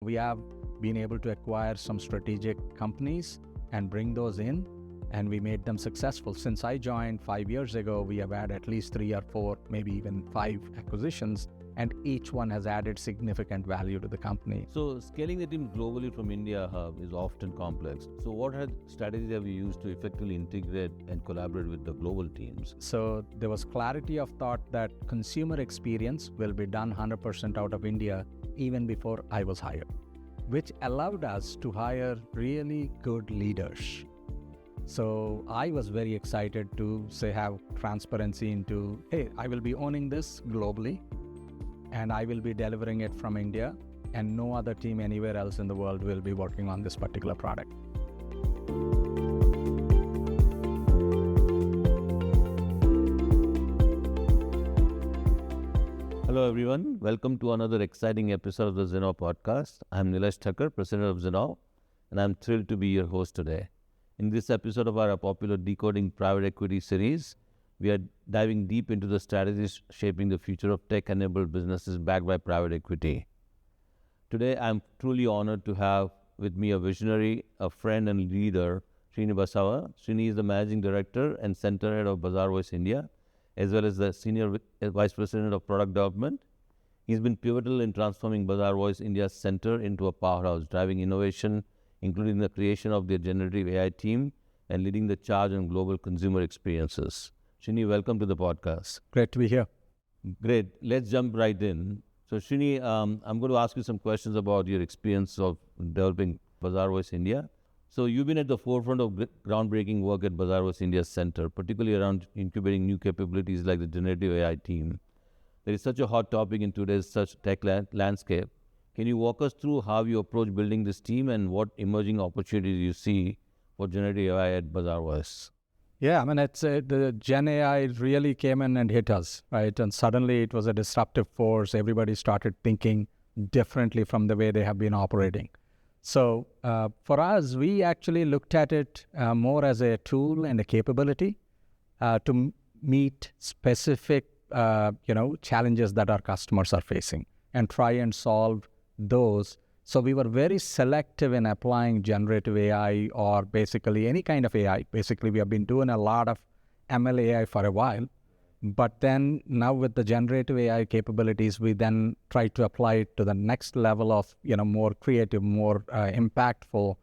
We have been able to acquire some strategic companies and bring those in, and we made them successful. Since I joined 5 years ago, we have had at least 3 or 4, maybe even 5 acquisitions, and each one has added significant value to the company. So scaling the team globally from India hub is often complex. So what strategies have you used to effectively integrate and collaborate with the global teams? So there was clarity of thought that consumer experience will be done 100% out of India even before I was hired, which allowed us to hire really good leaders. So I was very excited to have transparency into, hey, I will be owning this globally, and I will be delivering it from India, and no other team anywhere else in the world will be working on this particular product. Hello everyone, welcome to another exciting episode of the Zinnov Podcast. I'm Nilesh Thakker, President of Zinnov, and I'm thrilled to be your host today. In this episode of our popular Decoding Private Equity series, we are diving deep into the strategies shaping the future of tech-enabled businesses backed by private equity. Today, I'm truly honored to have with me a visionary, a friend and leader, Srini Basava. Srini is the Managing Director and Center Head of Bazaarvoice India, as well as the Senior Vice President of Product Development. He's been pivotal in transforming Bazaarvoice India Center into a powerhouse, driving innovation, including the creation of their Generative AI team and leading the charge on global consumer experiences. Srini, welcome to the podcast. Great to be here. Great. Let's jump right in. So Srini, I'm going to ask you some questions about your experience of developing Bazaarvoice India. So you've been at the forefront of groundbreaking work at Bazaarvoice India Center, particularly around incubating new capabilities like the Generative AI team. There is such a hot topic in today's such tech landscape. Can you walk us through how you approach building this team and what emerging opportunities you see for Generative AI at Bazaarvoice? Yeah, I mean, the Gen AI really came in and hit us, right? And suddenly it was a disruptive force. Everybody started thinking differently from the way they have been operating. So for us, we actually looked at it more as a tool and a capability to meet specific, challenges that our customers are facing and try and solve those. So we were very selective in applying generative AI or basically any kind of AI. Basically, we have been doing a lot of ML AI for a while, but then now with the generative AI capabilities, we then try to apply it to the next level of, more creative, more impactful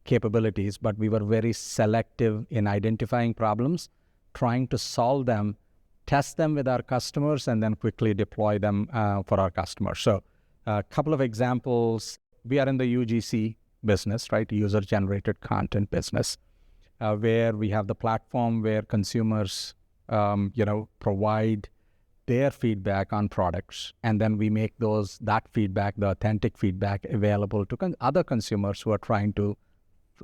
capabilities. But we were very selective in identifying problems, trying to solve them, test them with our customers, and then quickly deploy them for our customers. So a couple of examples. We are in the UGC business, right? User-generated content business, where we have the platform where consumers, provide their feedback on products, and then we make that feedback, the authentic feedback, available to other consumers who are trying to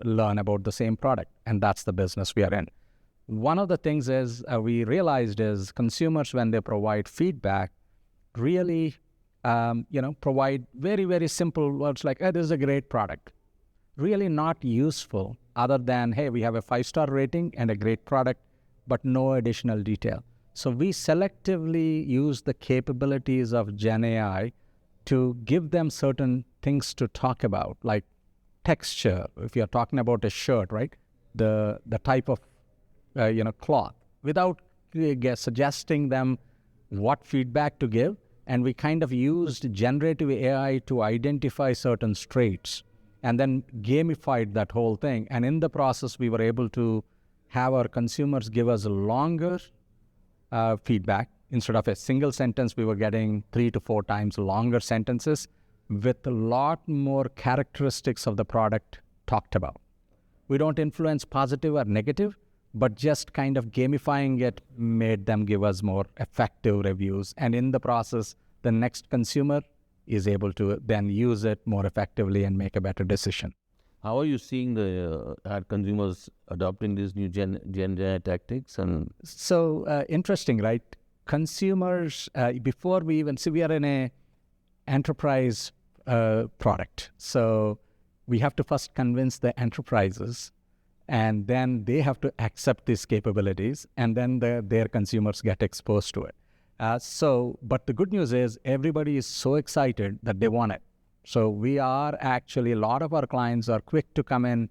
learn about the same product, and that's the business we are in. One of the things is we realized is consumers, when they provide feedback, really provide very, very simple words like, hey, this is a great product. Really not useful other than, hey, we have a 5-star rating and a great product, but no additional detail. So we selectively use the capabilities of Gen AI to give them certain things to talk about, like texture. If you're talking about a shirt, right? The type of, cloth, without suggesting them what feedback to give. And we kind of used generative AI to identify certain traits and then gamified that whole thing. And in the process, we were able to have our consumers give us longer feedback. Instead of a single sentence, we were getting 3 to 4 times longer sentences with a lot more characteristics of the product talked about. We don't influence positive or negative, but just kind of gamifying it made them give us more effective reviews. And in the process, the next consumer is able to then use it more effectively and make a better decision. How are you seeing the consumers adopting these new Gen AI tactics? And so interesting, right? Consumers, before we even see, we are in a enterprise product. So we have to first convince the enterprises, and then they have to accept these capabilities, and then their consumers get exposed to it. But the good news is everybody is so excited that they want it. So we are actually, a lot of our clients are quick to come in,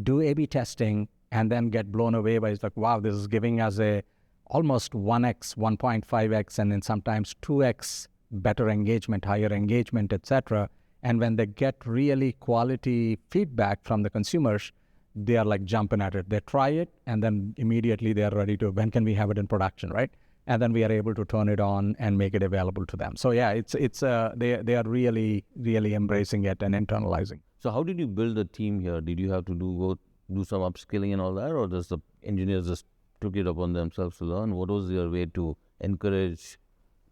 do A/B testing, and then get blown away by, it's like, wow, this is giving us a almost 1x, 1.5x, and then sometimes 2x better engagement, higher engagement, etc. And when they get really quality feedback from the consumers, they are like jumping at it. They try it, and then immediately they are ready to, when can we have it in production, right? And then we are able to turn it on and make it available to them. So yeah, they are really, really embracing it and internalizing. So how did you build a team here? Did you have to do some upskilling and all that, or does the engineers just took it upon themselves to learn? What was your way to encourage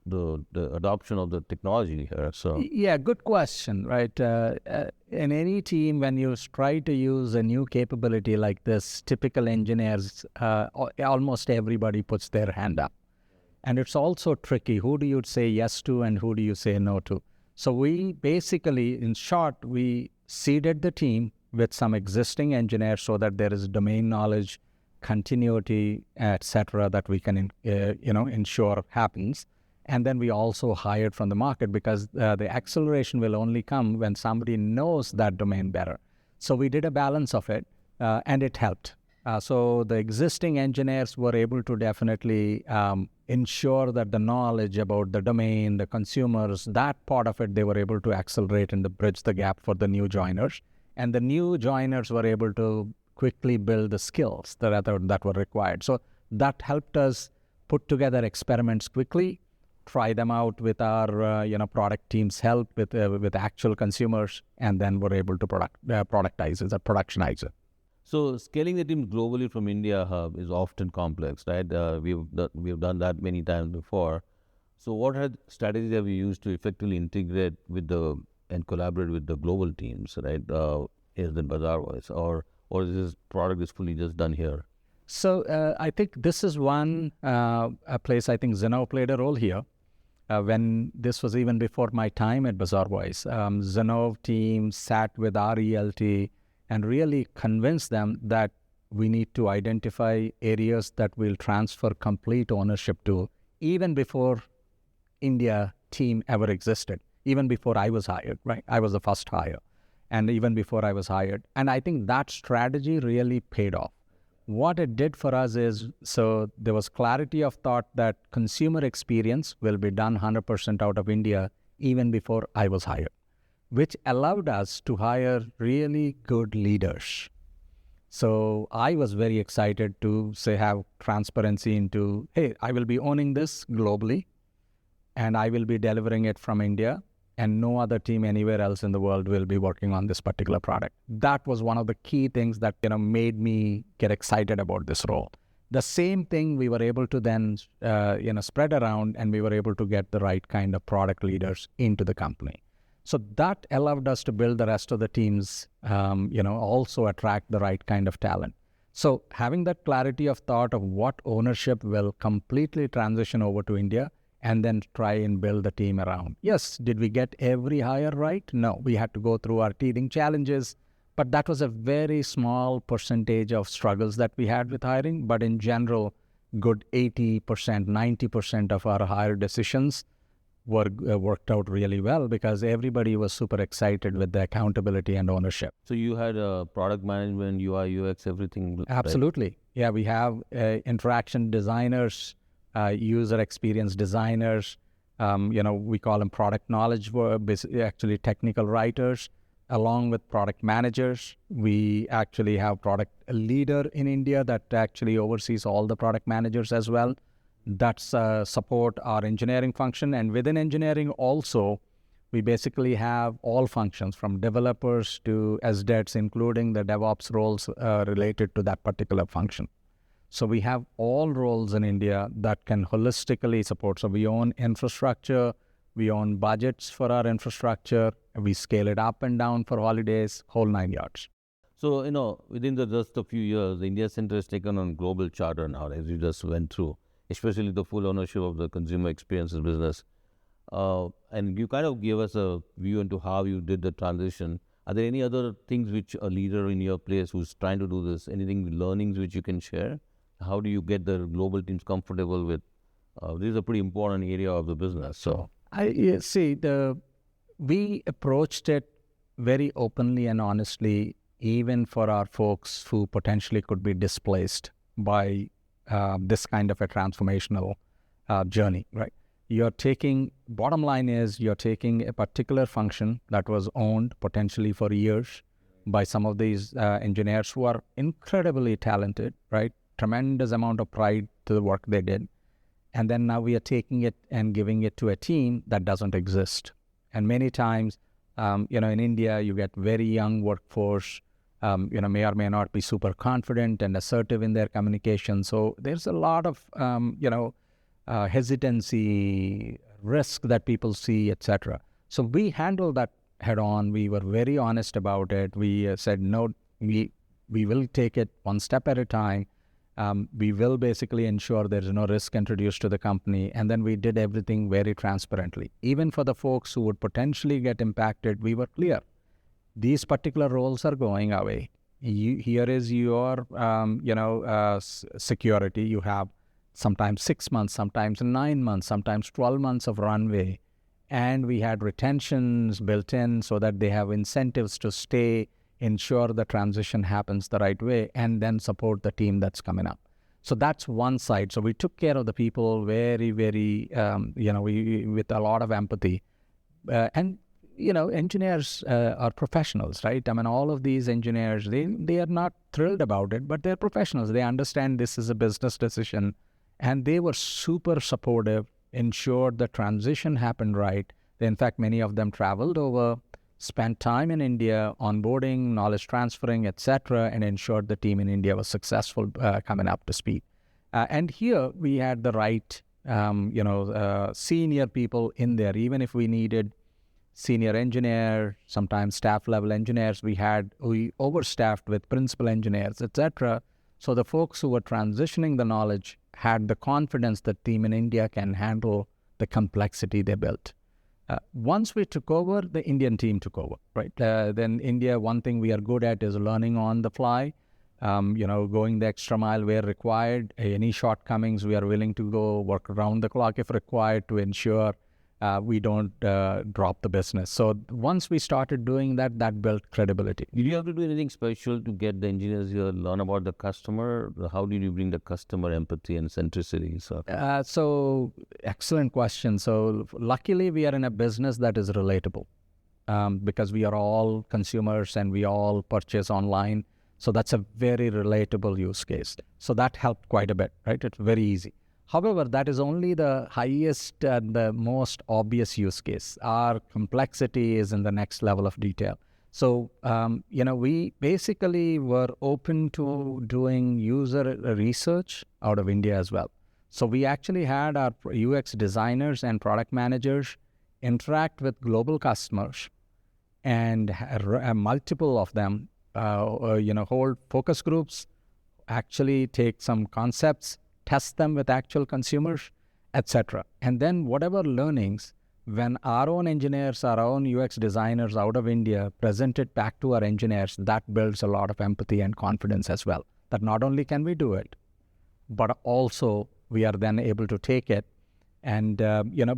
the adoption of the technology here? So yeah, good question, right? In any team, when you try to use a new capability like this, typical engineers, almost everybody puts their hand up. And it's also tricky. Who do you say yes to and who do you say no to? So we basically, in short, we seeded the team with some existing engineers so that there is domain knowledge, continuity, etc., that we can ensure happens. And then we also hired from the market, because the acceleration will only come when somebody knows that domain better. So we did a balance of it, and it helped. So the existing engineers were able to definitely ensure that the knowledge about the domain, the consumers, that part of it, they were able to accelerate and bridge the gap for the new joiners. And the new joiners were able to quickly build the skills that were required. So that helped us put together experiments quickly, try them out with our product team's help, with actual consumers, and then we're able to productize it, productionize it. So scaling the team globally from India hub is often complex, right? We've done that many times before. So what strategies have you used to effectively integrate and collaborate with the global teams, right? Is in Bazaarvoice, or is this product is fully just done here? So I think this is one a place I think Zinnov played a role here. When this was even before my time at Bazaarvoice, Zinnov team sat with our ELT and really convince them that we need to identify areas that we'll transfer complete ownership to, even before India team ever existed, even before I was hired, right? I was the first hire, and even before I was hired. And I think that strategy really paid off. What it did for us is, so there was clarity of thought that consumer experience will be done 100% out of India, even before I was hired, which allowed us to hire really good leaders. So I was very excited to have transparency into, hey, I will be owning this globally, and I will be delivering it from India, and no other team anywhere else in the world will be working on this particular product. That was one of the key things that made me get excited about this role. The same thing we were able to then spread around, and we were able to get the right kind of product leaders into the company. So that allowed us to build the rest of the teams, also attract the right kind of talent. So having that clarity of thought of what ownership will completely transition over to India, and then try and build the team around. Yes, did we get every hire right? No, we had to go through our teething challenges, but that was a very small percentage of struggles that we had with hiring. But in general, good 80%, 90% of our hire decisions worked out really well, because everybody was super excited with the accountability and ownership. So you had product management, UI, UX, everything? Absolutely. Right? Yeah, we have interaction designers, user experience designers, we call them product knowledge, actually technical writers, along with product managers. We actually have product leader in India that actually oversees all the product managers as well. That's support our engineering function. And within engineering also, we basically have all functions from developers to SDETs, including the DevOps roles related to that particular function. So we have all roles in India that can holistically support. So we own infrastructure, we own budgets for our infrastructure, we scale it up and down for holidays, whole 9 yards. So, within just a few years, the India Center has taken on global charter now, as you just went through, especially the full ownership of the consumer experiences business. And you kind of gave us a view into how you did the transition. Are there any other things which a leader in your place who's trying to do this, learnings which you can share? How do you get the global teams comfortable with, this is a pretty important area of the business. So I see we approached it very openly and honestly, even for our folks who potentially could be displaced by this kind of a transformational journey, right? Bottom line is you're taking a particular function that was owned potentially for years by some of these engineers who are incredibly talented, right? Tremendous amount of pride to the work they did. And then now we are taking it and giving it to a team that doesn't exist. And many times, in India, you get very young workforce, may or may not be super confident and assertive in their communication. So there's a lot of, hesitancy, risk that people see, etc. So we handled that head on. We were very honest about it. We said, no, we will take it one step at a time. We will basically ensure there's no risk introduced to the company. And then we did everything very transparently. Even for the folks who would potentially get impacted, we were clear. These particular roles are going away. Here is your, security. You have sometimes 6 months, sometimes 9 months, sometimes 12 months of runway. And we had retentions built in so that they have incentives to stay, ensure the transition happens the right way, and then support the team that's coming up. So that's one side. So we took care of the people very, very, with a lot of empathy. Engineers are professionals, right? I mean, all of these engineers, they are not thrilled about it, but they're professionals. They understand this is a business decision, and they were super supportive, ensured the transition happened right. In fact, many of them traveled over, spent time in India, onboarding, knowledge transferring, etc., and ensured the team in India was successful coming up to speed. And here we had the right, senior people in there. Even if we needed senior engineer, sometimes staff level engineers, we overstaffed with principal engineers, etc. So the folks who were transitioning the knowledge had the confidence that team in India can handle the complexity they built. Once we took over, the Indian team took over, right? Then India, one thing we are good at is learning on the fly, going the extra mile where required. Any shortcomings, we are willing to go work around the clock if required to ensure we don't drop the business. So once we started doing that, that built credibility. Did you have to do anything special to get the engineers here learn about the customer? How did you bring the customer empathy and centricity? So excellent question. So luckily we are in a business that is relatable because we are all consumers and we all purchase online. So that's a very relatable use case. So that helped quite a bit, right? It's very easy. However, that is only the highest and the most obvious use case. Our complexity is in the next level of detail. So, we basically were open to doing user research out of India as well. So we actually had our UX designers and product managers interact with global customers and multiple of them, hold focus groups, actually take some concepts, test them with actual consumers, etc. And then whatever learnings, when our own engineers, our own UX designers out of India present it back to our engineers, that builds a lot of empathy and confidence as well. That not only can we do it, but also we are then able to take it and,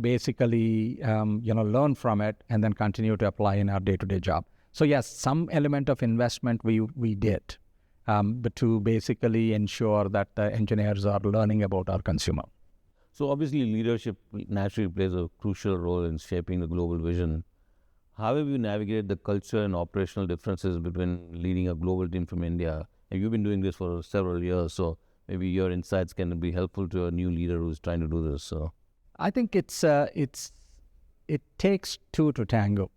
basically, learn from it and then continue to apply in our day-to-day job. So yes, some element of investment we did. But to basically ensure that the engineers are learning about our consumer. So obviously leadership naturally plays a crucial role in shaping the global vision. How have you navigated the culture and operational differences between leading a global team from India? And you've been doing this for several years, so maybe your insights can be helpful to a new leader who's trying to do this. So I think it takes two to tango.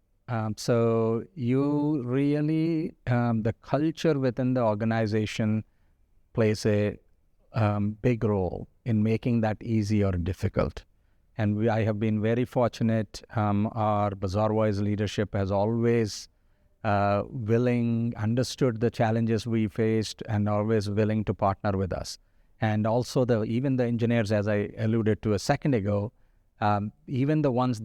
So you really, the culture within the organization plays a big role in making that easy or difficult. And I have been very fortunate. Our Bazaarvoice leadership has always understood the challenges we faced and always willing to partner with us. And also even the engineers, as I alluded to a second ago, even the ones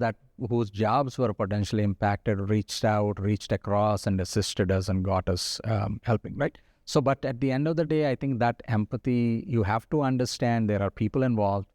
whose jobs were potentially impacted, reached across and assisted us and got us helping, right? So, but at the end of the day, I think that empathy, you have to understand there are people involved.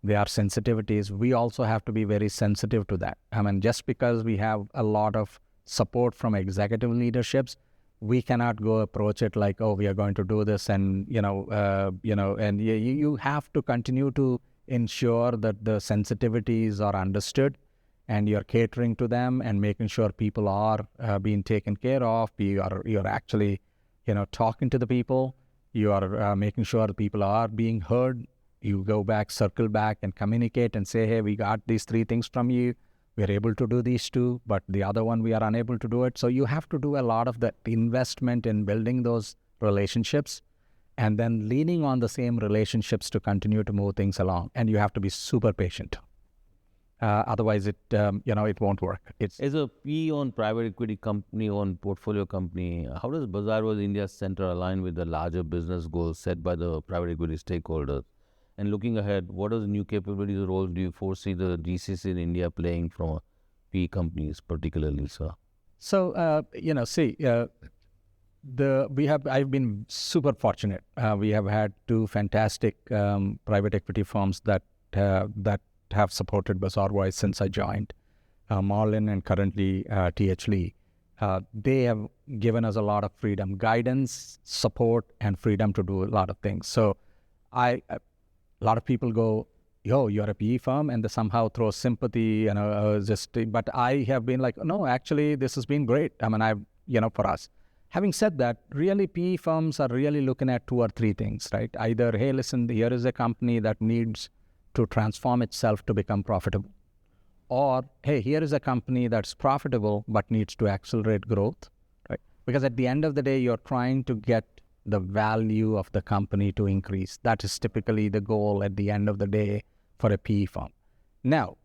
There are sensitivities. We also have to be very sensitive to that. I mean, just because we have a lot of support from executive leaderships, we cannot go approach it like, oh, we are going to do this, and and you have to continue to ensure that the sensitivities are understood, and you're catering to them and making sure people are being taken care of. You're actually, talking to the people. You are making sure the people are being heard. You go back, circle back, and communicate and say, hey, we got these 3 things from you. We're able to do these 2, but the other one we are unable to do it. So you have to do a lot of the investment in building those relationships, and then leaning on the same relationships to continue to move things along. And you have to be super patient. Otherwise, it won't work. As a PE-owned private equity company-owned portfolio company, how does Bazaarvoice India Center align with the larger business goals set by the private equity stakeholders? And looking ahead, what are the new capabilities or roles do you foresee the GCC in India playing from PE companies particularly, sir? So, I've been super fortunate. We have had 2 fantastic private equity firms that have supported Bazaarvoice since I joined, Marlin and currently TH Lee. They have given us a lot of freedom, guidance, support, and freedom to do a lot of things. So a lot of people go, yo, you're a PE firm, and they somehow throw sympathy, but I have been like, no, actually, this has been great. I mean, for us. Having said that, really, PE firms are really looking at 2 or 3 things, right? Either, hey, listen, here is a company that needs to transform itself to become profitable. Or, hey, here is a company that's profitable but needs to accelerate growth, right? Because at the end of the day, you're trying to get the value of the company to increase. That is typically the goal at the end of the day for a PE firm. Now,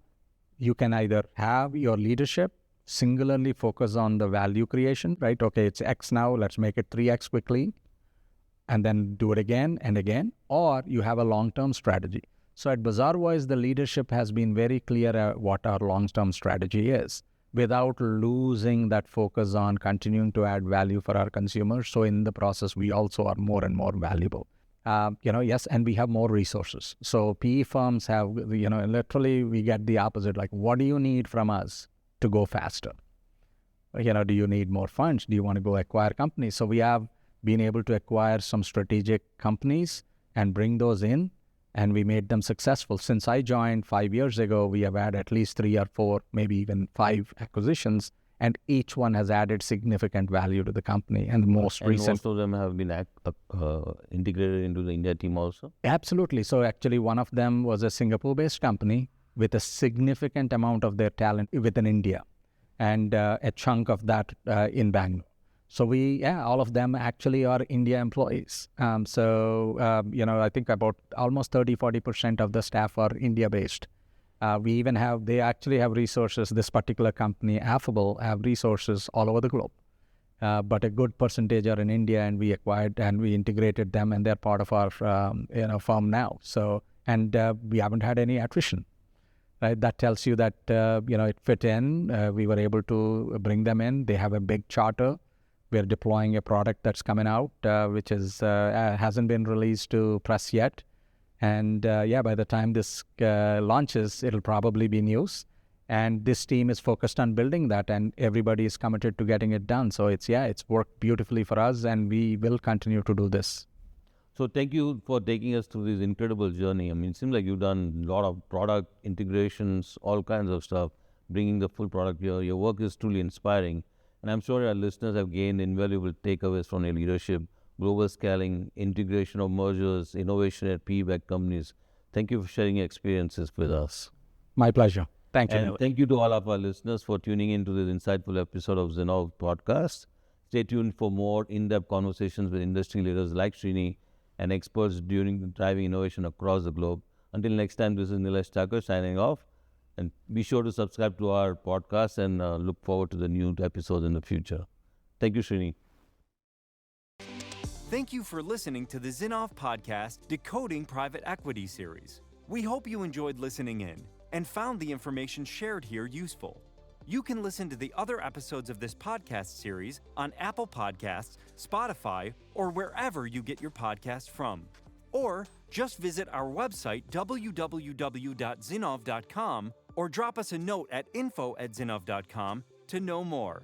you can either have your leadership singularly focus on the value creation, right? Okay, it's X now, let's make it 3X quickly, and then do it again and again, or you have a long-term strategy. So at Bazaarvoice, the leadership has been very clear what our long-term strategy is, without losing that focus on continuing to add value for our consumers. So in the process, we also are more and more valuable. Yes, and we have more resources. So PE firms have, literally we get the opposite, like, what do you need from us to go faster? Do you need more funds? Do you want to go acquire companies? So we have been able to acquire some strategic companies and bring those in, and we made them successful. Since I joined 5 years ago, we have had at least 3 or 4, maybe even 5 acquisitions, and each one has added significant value to the company. And the most recent... most of them have been integrated into the India team also? Absolutely. So actually, one of them was a Singapore-based company with a significant amount of their talent within India, and a chunk of that in Bangalore. So all of them actually are India employees. I think about almost 30-40% of the staff are India-based. They actually have resources. This particular company, Affable, have resources all over the globe. But a good percentage are in India, and we acquired and we integrated them, and they're part of our firm now. So, and we haven't had any attrition. Right? That tells you that it fit in. We were able to bring them in. They have a big charter. We're deploying a product that's coming out, which hasn't been released to press yet. And by the time this launches, it'll probably be news. And this team is focused on building that, and everybody is committed to getting it done. So it's worked beautifully for us, and we will continue to do this. So thank you for taking us through this incredible journey. I mean, it seems like you've done a lot of product integrations, all kinds of stuff, bringing the full product here. Your work is truly inspiring. And I'm sure our listeners have gained invaluable takeaways from your leadership, global scaling, integration of mergers, innovation at PE-backed companies. Thank you for sharing your experiences with us. My pleasure. Thank you. And thank you to all of our listeners for tuning into this insightful episode of Zinnov Podcast. Stay tuned for more in-depth conversations with industry leaders like Srini and experts driving innovation across the globe. Until next time, this is Nilesh Thakker signing off. And be sure to subscribe to our podcast and look forward to the new episodes in the future. Thank you, Srini. Thank you for listening to the Zinnov Podcast Decoding Private Equity series. We hope you enjoyed listening in and found the information shared here useful. You can listen to the other episodes of this podcast series on Apple Podcasts, Spotify, or wherever you get your podcasts from. Or just visit our website www.zinnov.com or drop us a note at info@zinnov.com to know more.